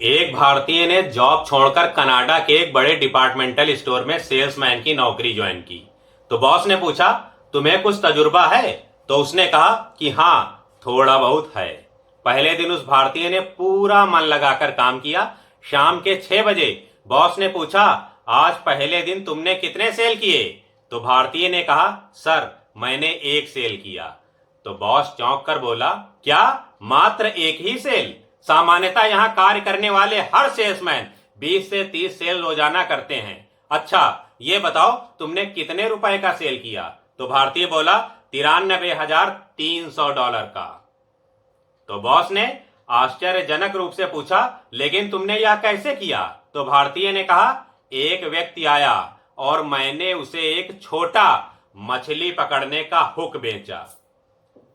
एक भारतीय ने जॉब छोड़कर कनाडा के एक बड़े डिपार्टमेंटल स्टोर में सेल्समैन की नौकरी ज्वाइन की। तो बॉस ने पूछा, तुम्हें कुछ तजुर्बा है? तो उसने कहा कि हाँ, थोड़ा बहुत है। पहले दिन उस भारतीय ने पूरा मन लगाकर काम किया। शाम के 6 बजे बॉस ने पूछा, आज पहले दिन तुमने कितने सेल किए? तो भारतीय ने कहा, सर, मैंने एक सेल किया। तो बॉस चौंक कर बोला, क्या, मात्र एक ही सेल? सामान्यतः यहाँ कार्य करने वाले हर सेल्समैन 20 से 30 सेल रोजाना करते हैं। अच्छा, ये बताओ तुमने कितने रुपए का सेल किया? तो भारतीय बोला, $93,300 का। तो बॉस ने आश्चर्यजनक रूप से पूछा, लेकिन तुमने यह कैसे किया? तो भारतीय ने कहा, एक व्यक्ति आया और मैंने उसे एक छोटा मछली पकड़ने का हुक बेचा,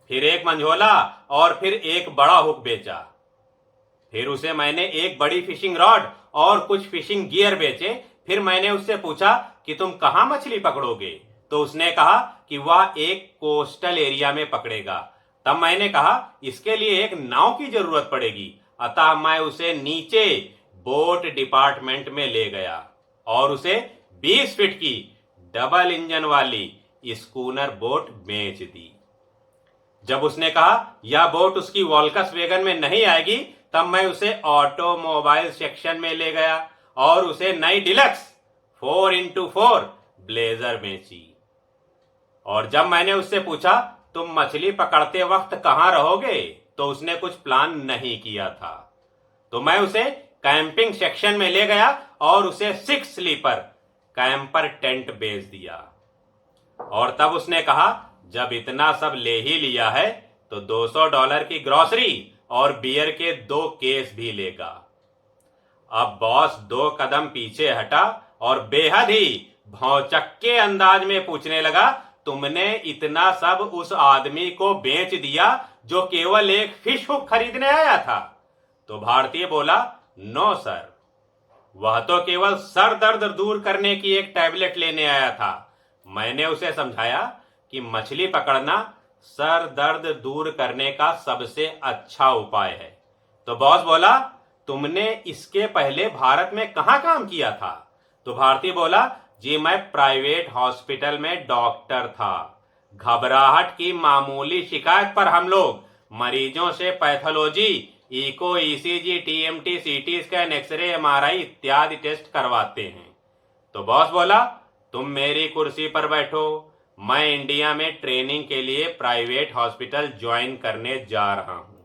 फिर एक मंझोला और फिर एक बड़ा हुक बेचा। फिर उसे मैंने एक बड़ी फिशिंग रॉड और कुछ फिशिंग गियर बेचे। फिर मैंने उससे पूछा कि तुम कहां मछली पकड़ोगे? तो उसने कहा कि वह एक कोस्टल एरिया में पकड़ेगा। तब मैंने कहा, इसके लिए एक नाव की जरूरत पड़ेगी। अतः मैं उसे नीचे बोट डिपार्टमेंट में ले गया और उसे 20 फीट की डबल इंजन वाली स्कूनर बोट बेच दी। जब उसने कहा यह बोट उसकी वॉल्कस वैगन में नहीं आएगी, तब मैं उसे ऑटोमोबाइल सेक्शन में ले गया और उसे नई डिलक्स 4x4 ब्लेजर बेची। और जब मैंने उससे पूछा, तुम मछली पकड़ते वक्त कहां रहोगे? तो उसने कुछ प्लान नहीं किया था। तो मैं उसे कैंपिंग सेक्शन में ले गया और उसे 6 स्लीपर कैंपर टेंट बेच दिया। और तब उसने कहा, जब इतना सब ले ही लिया है तो $200 की ग्रोसरी और बियर के 2 केस भी लेगा। अब बॉस 2 कदम पीछे हटा और बेहद ही भौचक्के अंदाज में पूछने लगा, तुमने इतना सब उस आदमी को बेच दिया जो केवल एक फिश हुक खरीदने आया था? तो भारतीय बोला, नो सर, वह तो केवल सर दर्द दूर करने की एक टैबलेट लेने आया था। मैंने उसे समझाया कि मछली पकड़ना सर दर्द दूर करने का सबसे अच्छा उपाय है। तो बॉस बोला, तुमने इसके पहले भारत में कहां काम किया था? तो भारती बोला, जी मैं प्राइवेट हॉस्पिटल में डॉक्टर था। घबराहट की मामूली शिकायत पर हम लोग मरीजों से pathology, echo, ECG, TMT, CT scan, X-ray, MRI इत्यादि टेस्ट करवाते हैं। तो बॉस बोला, तुम मेरी कुर्सी पर बैठो, मैं इंडिया में ट्रेनिंग के लिए प्राइवेट हॉस्पिटल ज्वाइन करने जा रहा हूं।